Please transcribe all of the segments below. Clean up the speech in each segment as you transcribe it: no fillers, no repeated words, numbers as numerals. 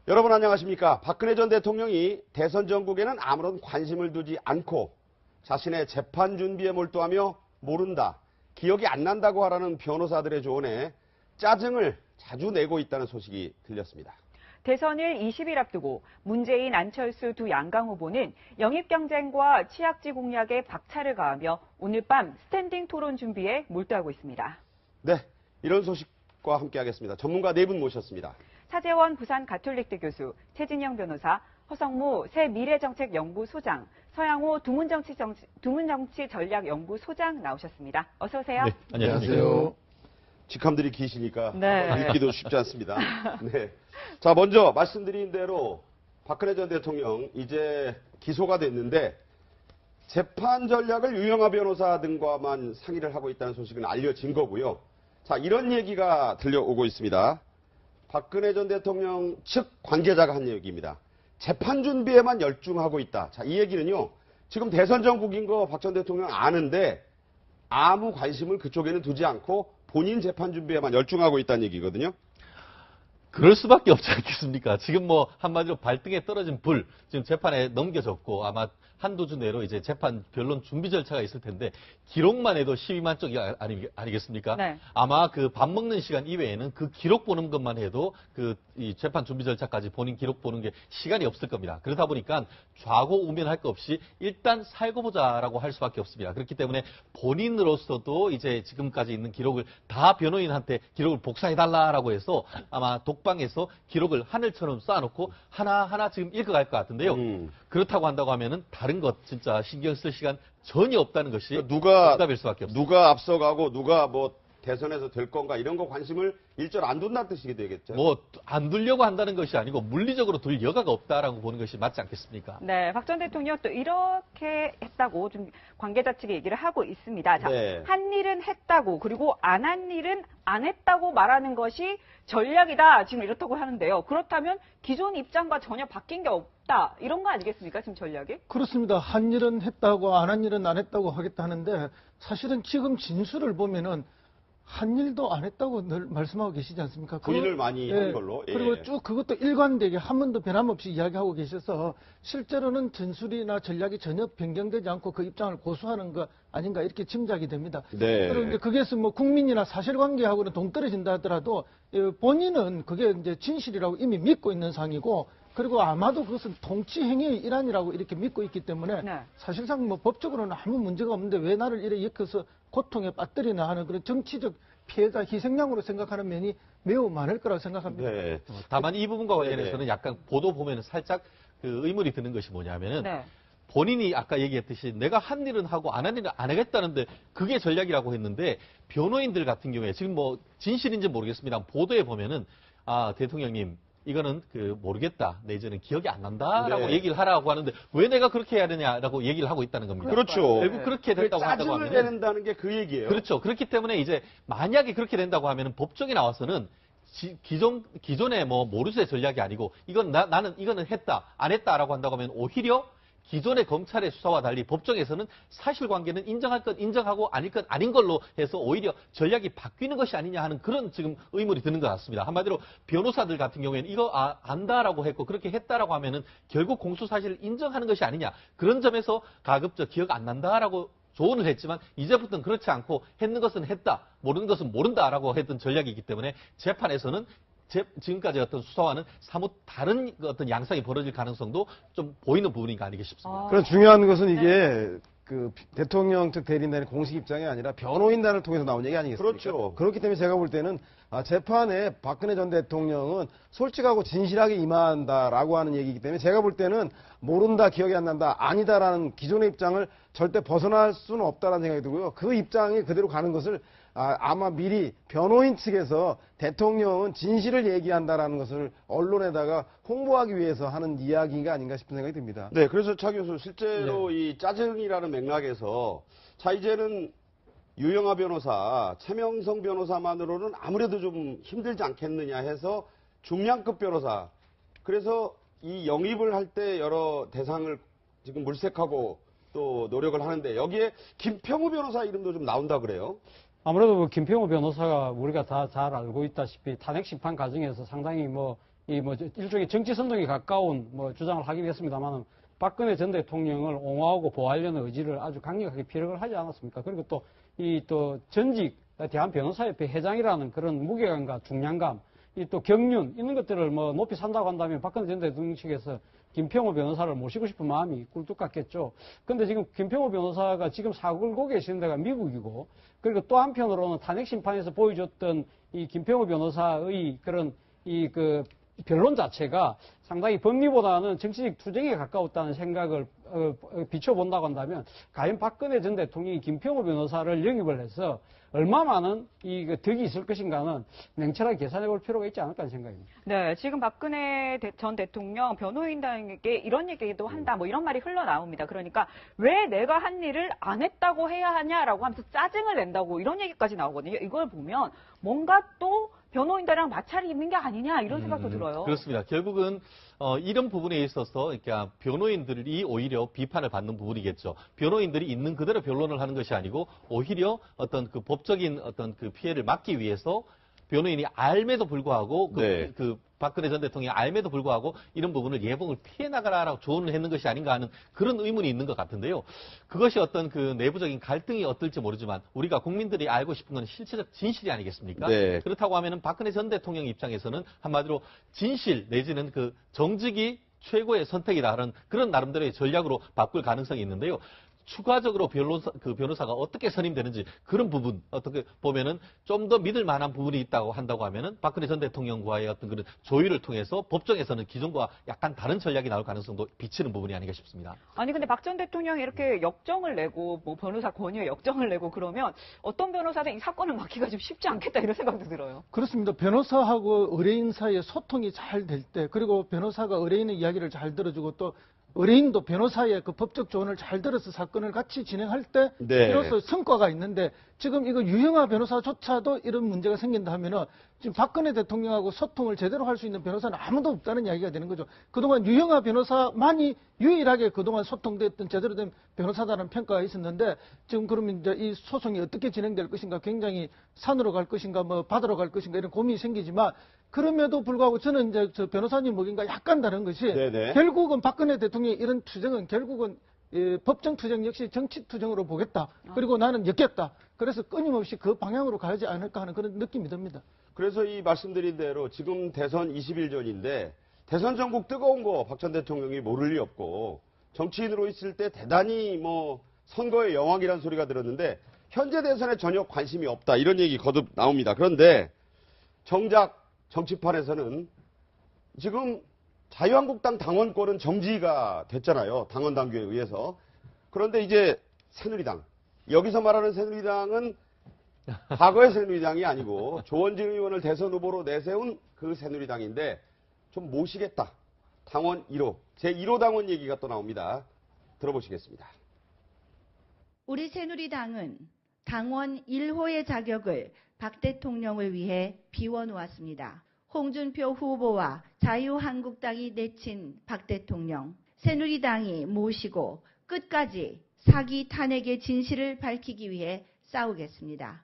여러분 안녕하십니까? 박근혜 전 대통령이 대선 전국에는 아무런 관심을 두지 않고 자신의 재판 준비에 몰두하며 모른다, 기억이 안 난다고 하라는 변호사들의 조언에 짜증을 자주 내고 있다는 소식이 들렸습니다. 대선을 20일 앞두고 문재인, 안철수 두 양강 후보는 영입경쟁과 치약지 공략에 박차를 가하며 오늘 밤 스탠딩 토론 준비에 몰두하고 있습니다. 네, 이런 소식과 함께하겠습니다. 전문가 네 분 모셨습니다. 차재원 부산 가톨릭대 교수, 최진영 변호사, 허성무 새미래정책연구소장, 서양호 두문정치전략연구소장 나오셨습니다. 어서 오세요. 네, 안녕하세요. 직함들이 기시니까 네. 읽기도 쉽지 않습니다. 네. 자, 먼저 말씀드린 대로 박근혜 전 대통령 이제 기소가 됐는데 재판 전략을 유영하 변호사 등과만 상의를 하고 있다는 소식은 알려진 거고요. 자, 이런 얘기가 들려오고 있습니다. 박근혜 전 대통령 측 관계자가 한 얘기입니다. 재판 준비에만 열중하고 있다. 자, 이 얘기는요. 지금 대선 전국인 거 박 전 대통령 아는데 아무 관심을 그쪽에는 두지 않고 본인 재판 준비에만 열중하고 있다는 얘기거든요. 그럴 수밖에 없지 않겠습니까? 지금 뭐 한마디로 발등에 떨어진 불, 지금 재판에 넘겨졌고 아마 한두 주 내로 이제 재판 변론 준비 절차가 있을 텐데 기록만 해도 12만 쪽이 아니겠습니까? 네. 아마 그 밥 먹는 시간 이외에는 그 기록 보는 것만 해도 이 재판 준비 절차까지 본인 기록 보는 게 시간이 없을 겁니다. 그러다 보니까 좌고우면할 거 없이 일단 살고 보자라고 할 수밖에 없습니다. 그렇기 때문에 본인으로서도 이제 지금까지 있는 기록을 다 변호인한테 기록을 복사해달라라고 해서 아마 독방에서 기록을 하늘처럼 쌓아놓고 하나하나 지금 읽어갈 것 같은데요. 그렇다고 한다고 하면은 다른 것 진짜 신경 쓸 시간 전혀 없다는 것이 정답일 수밖에 없습니다. 누가 앞서가고 누가 뭐 대선에서 될 건가 이런 거 관심을 일절 안 둔다는 뜻이 되겠죠. 뭐 안 두려고 한다는 것이 아니고 물리적으로 둘 여가가 없다라고 보는 것이 맞지 않겠습니까? 네, 박 전 대통령 또 이렇게 했다고 좀 관계자 측이 얘기를 하고 있습니다. 자, 네. 한 일은 했다고 그리고 안 한 일은 안 했다고 말하는 것이 전략이다. 지금 이렇다고 하는데요. 그렇다면 기존 입장과 전혀 바뀐 게 없다. 이런 거 아니겠습니까? 지금 전략이? 그렇습니다. 한 일은 했다고 안 한 일은 안 했다고 하겠다 하는데 사실은 지금 진술을 보면은 한 일도 안 했다고 늘 말씀하고 계시지 않습니까? 부인을 많이 한 걸로. 예. 그리고 쭉 그것도 일관되게 한 번도 변함없이 이야기하고 계셔서 실제로는 진술이나 전략이 전혀 변경되지 않고 그 입장을 고수하는 거 아닌가 이렇게 짐작이 됩니다. 네. 그런데 그게서 뭐 국민이나 사실관계하고는 동떨어진다 하더라도 본인은 그게 이제 진실이라고 이미 믿고 있는 상이고 그리고 아마도 그것은 통치 행위의 일환이라고 이렇게 믿고 있기 때문에 네. 사실상 뭐 법적으로는 아무 문제가 없는데 왜 나를 이래 엮어서 고통에 빠뜨리나 하는 그런 정치적 피해자 희생양으로 생각하는 면이 매우 많을 거라고 생각합니다. 네. 다만 이 부분과 관련해서는 약간 보도 보면 살짝 그 의문이 드는 것이 뭐냐면은 네. 본인이 아까 얘기했듯이 내가 한 일은 하고 안 한 일은 안 하겠다는데 그게 전략이라고 했는데 변호인들 같은 경우에 지금 뭐 진실인지 모르겠습니다. 보도에 보면은 아 대통령님 이거는 모르겠다 내지는 기억이 안 난다라고 네. 얘기를 하라고 하는데 왜 내가 그렇게 해야 되냐라고 얘기를 하고 있다는 겁니다. 그렇죠. 결국 그렇게 됐다고 한다고 짜증을 하면 내는다는 게 그 얘기예요. 그렇죠. 그렇기 때문에 이제 만약에 그렇게 된다고 하면은 법정에 나와서는 기존의 뭐 모르쇠 전략이 아니고 이건 나는 이거는 했다 안 했다라고 한다고 하면 오히려 기존의 검찰의 수사와 달리 법정에서는 사실관계는 인정할 것 인정하고 아닐 것 아닌 걸로 해서 오히려 전략이 바뀌는 것이 아니냐 하는 그런 지금 의문이 드는 것 같습니다. 한마디로 변호사들 같은 경우에는 이거 안다라고 했고 그렇게 했다라고 하면은 결국 공소 사실을 인정하는 것이 아니냐 그런 점에서 가급적 기억 안 난다라고 조언을 했지만 이제부터는 그렇지 않고 했는 것은 했다 모르는 것은 모른다라고 했던 전략이기 때문에 재판에서는 지금까지 어떤 수사와는 사뭇 다른 어떤 양상이 벌어질 가능성도 좀 보이는 부분인가 아니겠 싶습니다. 그런 중요한 것은 이게 그 대통령 측 대리인단의 공식 입장이 아니라 변호인단을 통해서 나온 얘기 아니겠습니까? 그렇죠. 그렇기 때문에 제가 볼 때는 재판에 박근혜 전 대통령은 솔직하고 진실하게 임한다라고 하는 얘기이기 때문에 제가 볼 때는 모른다, 기억이 안 난다, 아니다라는 기존의 입장을 절대 벗어날 수는 없다라는 생각이 들고요. 그 입장이 그대로 가는 것을 아마 미리 변호인 측에서 대통령은 진실을 얘기한다라는 것을 언론에다가 홍보하기 위해서 하는 이야기가 아닌가 싶은 생각이 듭니다. 네, 그래서 차 교수 실제로 이 짜증이라는 맥락에서 자 이제는 유영하 변호사, 최명성 변호사만으로는 아무래도 좀 힘들지 않겠느냐 해서 중량급 변호사 그래서 이 영입을 할 때 여러 대상을 지금 물색하고 또 노력을 하는데 여기에 김평우 변호사 이름도 좀 나온다 그래요. 아무래도 김평우 변호사가 우리가 다 잘 알고 있다시피 탄핵 심판 과정에서 상당히 이 뭐 일종의 정치 선동에 가까운 뭐 주장을 하긴 했습니다만 박근혜 전 대통령을 옹호하고 보호하려는 의지를 아주 강력하게 피력을 하지 않았습니까? 그리고 또 이 또 전직 대한변호사협회 회장이라는 그런 무게감과 중량감, 이 또 경륜 이런 것들을 뭐 높이 산다고 한다면 박근혜 전 대통령 측에서 김평호 변호사를 모시고 싶은 마음이 꿀뚝 같겠죠. 근데 지금 김평호 변호사가 지금 사고를 계시는 데가 미국이고, 그리고 또 한편으로는 탄핵 심판에서 보여줬던 이 김평호 변호사의 그런 그 변론 자체가 상당히 법리보다는 정치적 투쟁에 가까웠다는 생각을 비춰본다고 한다면, 과연 박근혜 전 대통령이 김평호 변호사를 영입을 해서 얼마 많은 이 덕이 있을 것인가는 냉철하게 계산해 볼 필요가 있지 않을까 하는 생각입니다. 네, 지금 박근혜 전 대통령 변호인단에게 이런 얘기도 한다, 뭐 이런 말이 흘러나옵니다. 그러니까 왜 내가 한 일을 안 했다고 해야 하냐라고 하면서 짜증을 낸다고 이런 얘기까지 나오거든요. 이걸 보면 뭔가 또 변호인단이랑 마찰이 있는 게 아니냐 이런 생각도 들어요. 그렇습니다. 결국은 이런 부분에 있어서 그러니까 변호인들이 오히려 비판을 받는 부분이겠죠. 변호인들이 있는 그대로 변론을 하는 것이 아니고 오히려 어떤 그 법적인 어떤 그 피해를 막기 위해서 변호인이 알매도 불구하고 네. 그 박근혜 전 대통령이 알매도 불구하고 이런 부분을 예봉을 피해 나가라라고 조언을 했는 것이 아닌가 하는 그런 의문이 있는 것 같은데요. 그것이 어떤 그 내부적인 갈등이 어떨지 모르지만 우리가 국민들이 알고 싶은 건 실체적 진실이 아니겠습니까? 네. 그렇다고 하면은 박근혜 전 대통령 입장에서는 한마디로 진실 내지는 그 정직이 최고의 선택이다 하는 그런 나름대로의 전략으로 바꿀 가능성이 있는데요. 추가적으로 변호사가 어떻게 선임되는지 그런 부분 어떻게 보면은 좀 더 믿을 만한 부분이 있다고 한다고 하면은 박근혜 전 대통령과의 어떤 그런 조율을 통해서 법정에서는 기존과 약간 다른 전략이 나올 가능성도 비치는 부분이 아닌가 싶습니다. 아니 근데 박 전 대통령이 이렇게 역정을 내고 뭐 변호사 권유에 역정을 내고 그러면 어떤 변호사든 이 사건을 막기가 좀 쉽지 않겠다 이런 생각도 들어요. 그렇습니다. 변호사하고 의뢰인 사이에 소통이 잘 될 때, 그리고 변호사가 의뢰인의 이야기를 잘 들어주고 또 의뢰인도 변호사의 그 법적 조언을 잘 들어서 사건을 같이 진행할 때 네. 비로소 성과가 있는데, 지금 이거 유영하 변호사조차도 이런 문제가 생긴다 하면은 지금 박근혜 대통령하고 소통을 제대로 할 수 있는 변호사는 아무도 없다는 이야기가 되는 거죠. 그동안 유영하 변호사만이 유일하게 그동안 소통됐던 제대로 된 변호사다라는 평가가 있었는데, 지금 그러면 이제 이 소송이 어떻게 진행될 것인가, 굉장히 산으로 갈 것인가, 뭐 바다로 갈 것인가 이런 고민이 생기지만, 그럼에도 불구하고 저는 이제 저 변호사님 목인가 약간 다른 것이, 네네. 결국은 박근혜 대통령의 이런 투쟁은 결국은 법정 투쟁 역시 정치 투쟁으로 보겠다. 그리고 나는 엮겠다. 그래서 끊임없이 그 방향으로 가지 않을까 하는 그런 느낌이 듭니다. 그래서 이 말씀드린 대로 지금 대선 20일 전인데 대선 전국 뜨거운 거 박 전 대통령이 모를 리 없고 정치인으로 있을 때 대단히 뭐 선거의 여왕이라는 소리가 들었는데 현재 대선에 전혀 관심이 없다 이런 얘기 거듭 나옵니다. 그런데 정작 정치판에서는 지금 자유한국당 당원권은 정지가 됐잖아요. 당원 당규에 의해서. 그런데 이제 새누리당. 여기서 말하는 새누리당은 과거의 새누리당이 아니고 조원진 의원을 대선 후보로 내세운 그 새누리당인데 좀 모시겠다. 당원 1호. 제1호 당원 얘기가 또 나옵니다. 들어보시겠습니다. 우리 새누리당은 당원 1호의 자격을 박 대통령을 위해 비워놓았습니다. 홍준표 후보와 자유한국당이 내친 박 대통령, 새누리당이 모시고 끝까지 사기 탄핵의 진실을 밝히기 위해 싸우겠습니다.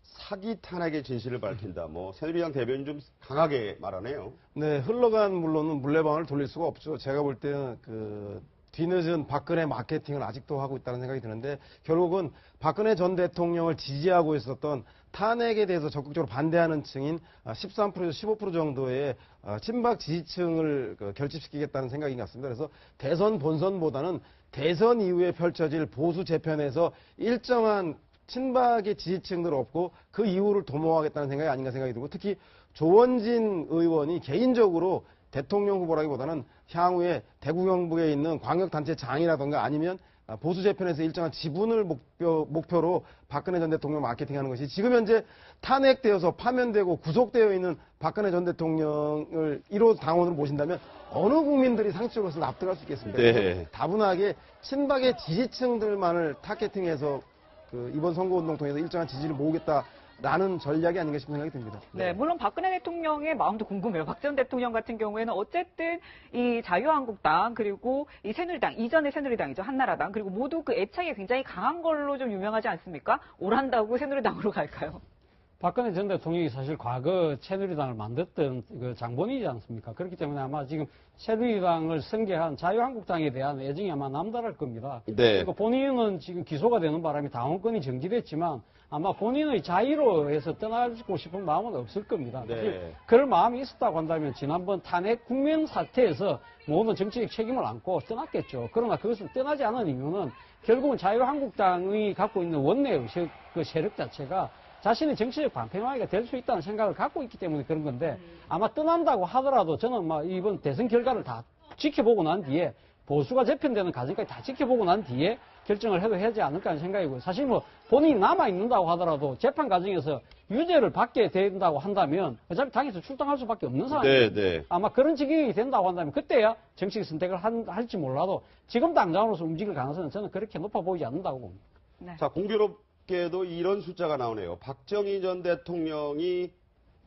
사기 탄핵의 진실을 밝힌다. 뭐 새누리당 대변인 좀 강하게 말하네요. 네, 흘러간 물론은 물레방아를 돌릴 수가 없죠. 제가 볼 때는 그 뒤늦은 박근혜 마케팅을 아직도 하고 있다는 생각이 드는데, 결국은 박근혜 전 대통령을 지지하고 있었던 탄핵에 대해서 적극적으로 반대하는 층인 13%에서 15% 정도의 친박 지지층을 결집시키겠다는 생각인 것 같습니다. 그래서 대선 본선보다는 대선 이후에 펼쳐질 보수 재편에서 일정한 친박의 지지층들을 얻고 그 이후를 도모하겠다는 생각이 아닌가 생각이 들고, 특히 조원진 의원이 개인적으로 대통령 후보라기보다는 향후에 대구 경북에 있는 광역단체 장이라든가 아니면 보수 재편에서 일정한 지분을 목표로 박근혜 전 대통령 마케팅하는 것이, 지금 현재 탄핵되어서 파면되고 구속되어 있는 박근혜 전 대통령을 1호 당원으로 모신다면 어느 국민들이 상식으로서 납득할 수 있겠습니까? 네. 다분하게 친박의 지지층들만을 타겟팅해서 이번 선거운동 통해서 일정한 지지를 모으겠다라는 전략이 아닌가 싶은 생각이 듭니다. 네, 물론 박근혜 대통령의 마음도 궁금해요. 박 전 대통령 같은 경우에는 어쨌든 이 자유한국당 그리고 이 새누리당, 이전의 새누리당이죠. 한나라당. 그리고 모두 그 애착이 굉장히 강한 걸로 좀 유명하지 않습니까? 오란다고 새누리당으로 갈까요? 박근혜 전 대통령이 사실 과거 새누리당을 만들었던 그 장본인이지 않습니까? 그렇기 때문에 아마 지금 새누리당을 승계한 자유한국당에 대한 애정이 아마 남다를 겁니다. 네. 그러니까 본인은 지금 기소가 되는 바람에 당원권이 정지됐지만 아마 본인의 자의로 해서 떠나고 싶은 마음은 없을 겁니다. 네. 사실 그럴 마음이 있었다고 한다면 지난번 탄핵 국면 사태에서 모든 정치적 책임을 안고 떠났겠죠. 그러나 그것을 떠나지 않은 이유는 결국은 자유한국당이 갖고 있는 원내 의식, 그 세력 자체가 자신의 정치적 반패망이가 될 수 있다는 생각을 갖고 있기 때문에 그런 건데 아마 떠난다고 하더라도 저는 막 이번 대선 결과를 다 지켜보고 난 뒤에 보수가 재편되는 과정까지 다 지켜보고 난 뒤에 결정을 해도 하지 않을까 하는 생각이고요. 사실 뭐 본인이 남아있는다고 하더라도 재판 과정에서 유죄를 받게 된다고 한다면 어차피 당에서 출당할 수밖에 없는 상황이에요. 네. 아마 그런 지경이 된다고 한다면 그때야 정치적 선택을 할지 몰라도 지금 당장으로서 움직일 가능성은 저는 그렇게 높아 보이지 않는다고 봅니다. 네. 자, 공교롭게도 이런 숫자가 나오네요. 박정희 전 대통령이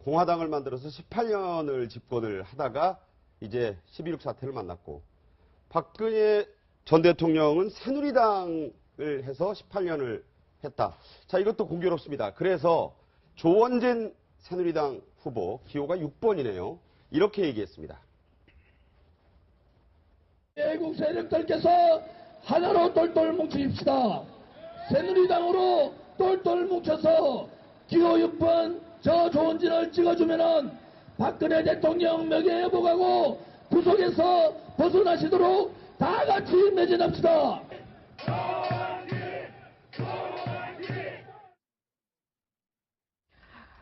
공화당을 만들어서 18년을 집권을 하다가 이제 12.6 사태를 만났고, 박근혜 전 대통령은 새누리당을 해서 18년을 했다. 자, 이것도 공교롭습니다. 그래서 조원진 새누리당 후보, 기호가 6번이네요. 이렇게 얘기했습니다. 외국 세력들께서 하나로 똘똘 뭉칩시다. 새누리당으로 똘똘 뭉쳐서 기호 6번 저 조원진을 찍어주면은 박근혜 대통령 명예회복하고 구속에서 벗어나시도록 다 같이 매진합시다.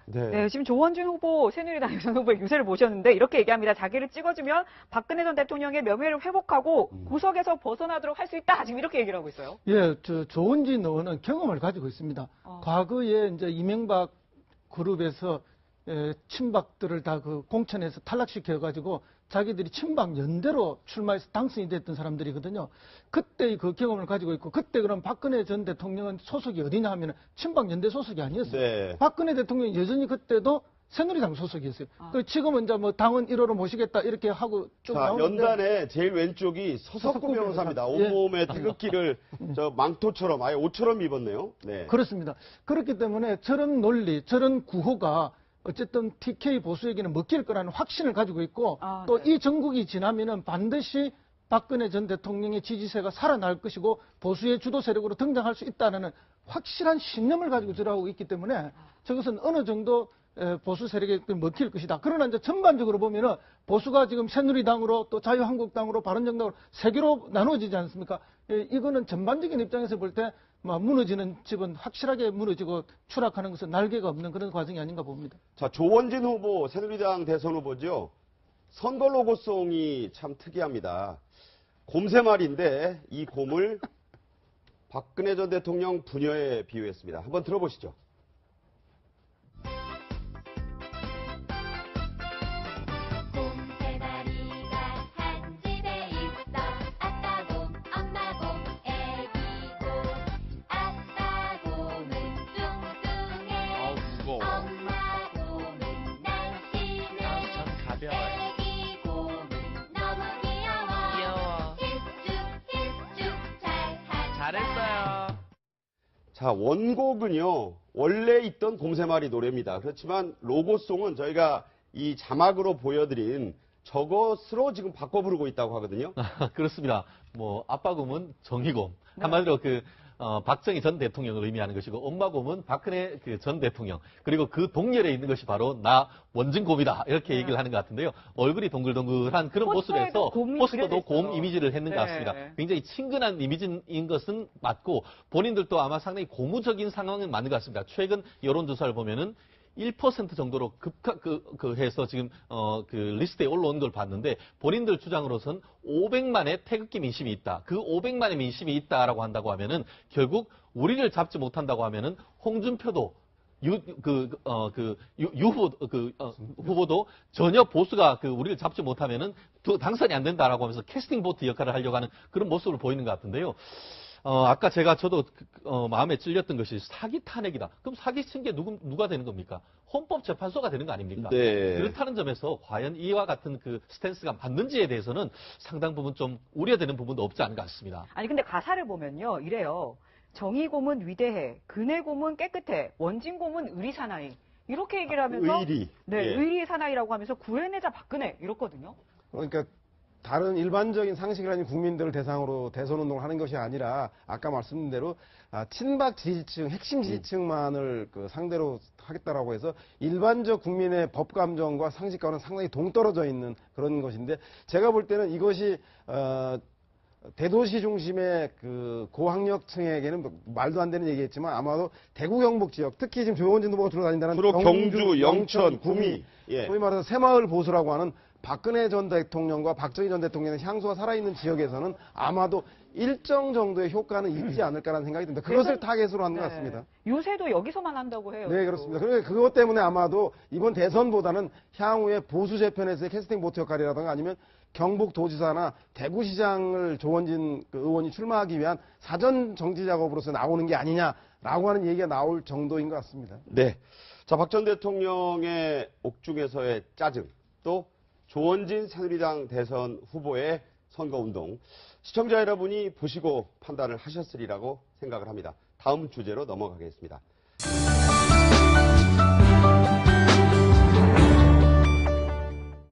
네, 지금 조원진 후보, 새누리당 유선 후보의 유세를 보셨는데 이렇게 얘기합니다. 자기를 찍어주면 박근혜 전 대통령의 명예를 회복하고 구속에서 벗어나도록 할 수 있다. 지금 이렇게 얘기를 하고 있어요. 예, 조원진 의원은 경험을 가지고 있습니다. 과거에 이제 이명박 그룹에서 친박들을 다 그 공천에서 탈락시켜가지고 자기들이 친박 연대로 출마해서 당선이 됐던 사람들이거든요. 그때 그 경험을 가지고 있고, 그때 그럼 박근혜 전 대통령은 소속이 어디냐 하면 친박 연대 소속이 아니었어요. 네. 박근혜 대통령이 여전히 그때도 새누리당 소속이었어요. 그 지금은 이제 뭐 당원 1호로 모시겠다 이렇게 하고 쭉 자, 나오는데, 연단의 제일 왼쪽이 서석구 변호사입니다. 온몸에 태극기를 저 망토처럼, 아예 옷처럼 입었네요. 네. 그렇습니다. 그렇기 때문에 저런 논리, 저런 구호가 어쨌든 TK 보수에게는 먹힐 거라는 확신을 가지고 있고, 또 이 정국이 지나면은 반드시 박근혜 전 대통령의 지지세가 살아날 것이고 보수의 주도 세력으로 등장할 수 있다는 확실한 신념을 가지고 저러고 있기 때문에 저것은 어느 정도 보수 세력에 먹힐 것이다. 그러나 이제 전반적으로 보면은 보수가 지금 새누리당으로 또 자유한국당으로 바른정당으로 세 개로 나누어지지 않습니까? 이거는 전반적인 입장에서 볼 때 무너지는 집은 확실하게 무너지고 추락하는 것은 날개가 없는 그런 과정이 아닌가 봅니다. 자, 조원진 후보, 새누리당 대선 후보죠. 선거 로고송이 참 특이합니다. 곰새말인데 이 곰을 박근혜 전 대통령 부녀에 비유했습니다. 한번 들어보시죠. 곰새마리가 한 집에 있어. 아빠 곰, 엄마 곰, 애기 곰. 아빠 곰은 뚱뚱해. 무거워. 엄마 곰은 날씬해. 전 가벼워요. 애기 곰은 너무 귀여워. 힐쭉 잘하자. 잘했어요. 자, 원곡은요, 원래 있던 곰새말이 노래입니다. 그렇지만 로고송은 저희가 이 자막으로 보여드린 저것으로 지금 바꿔 부르고 있다고 하거든요. 그렇습니다. 뭐 아빠곰은 정의곰, 한마디로 박정희 전 대통령을 의미하는 것이고, 엄마곰은 박근혜 전 대통령, 그리고 그 동렬에 있는 것이 바로 나 원진곰이다, 이렇게 얘기를 하는 것 같은데요. 얼굴이 동글동글한 그런 모습에서 포스터도 곰 이미지를 했는 것 같습니다. 굉장히 친근한 이미지인 것은 맞고, 본인들도 아마 상당히 고무적인 상황은 맞는 것 같습니다. 최근 여론조사를 보면은 1% 정도로 해서 지금 그 리스트에 올라온 걸 봤는데, 본인들 주장으로선 500만의 태극기 민심이 있다. 그 500만의 민심이 있다라고 한다고 하면은 결국 우리를 잡지 못한다고 하면은 홍준표도 후보도 전혀 보수가 우리를 잡지 못하면은 당선이 안 된다라고 하면서 캐스팅 보트 역할을 하려고 하는 그런 모습을 보이는 것 같은데요. 아까 저도 마음에 찔렸던 것이 사기 탄핵이다. 그럼 사기 친 게 누가 되는 겁니까? 헌법재판소가 되는 거 아닙니까? 네. 그렇다는 점에서 과연 이와 같은 그 스탠스가 맞는지에 대해서는 상당 부분 좀 우려되는 부분도 없지 않은 것 같습니다. 아니 근데 가사를 보면요 이래요. 정의곰은 위대해, 근혜곰은 깨끗해, 원진곰은 의리사나이. 이렇게 얘기를 하면서 의리. 네, 예. 의리 사나이라고 하면서 구해내자 박근혜 이렇거든요. 그러니까 다른 일반적인 상식을 가진 국민들을 대상으로 대선 운동을 하는 것이 아니라 아까 말씀드린 대로 친박 지지층, 핵심 지지층만을 그 상대로 하겠다라고 해서 일반적 국민의 법 감정과 상식과는 상당히 동떨어져 있는 그런 것인데 제가 볼 때는 이것이 대도시 중심의 그 고학력층에게는 말도 안 되는 얘기했지만 아마도 대구 경북 지역 특히 지금 조원진 후보가 주로 다닌다는 주로 경주, 영천, 구미. 예. 소위 말해서 새마을 보수라고 하는 박근혜 전 대통령과 박정희 전 대통령의 향수가 살아있는 지역에서는 아마도 일정 정도의 효과는 있지 않을까라는 생각이 듭니다. 그것을 타겟으로 하는 것 같습니다. 요새도 여기서만 한다고 해요. 네, 그렇습니다. 그러니까 그것 때문에 아마도 이번 대선보다는 향후에 보수 재편에서의 캐스팅 보트 역할이라든가 아니면 경북도지사나 대구시장을 조원진 그 의원이 출마하기 위한 사전 정치 작업으로서 나오는 게 아니냐라고 하는 얘기가 나올 정도인 것 같습니다. 네. 자, 박 전 대통령의 옥중에서의 짜증, 또 조원진 새누리당 대선 후보의 선거운동, 시청자 여러분이 보시고 판단을 하셨으리라고 생각을 합니다. 다음 주제로 넘어가겠습니다.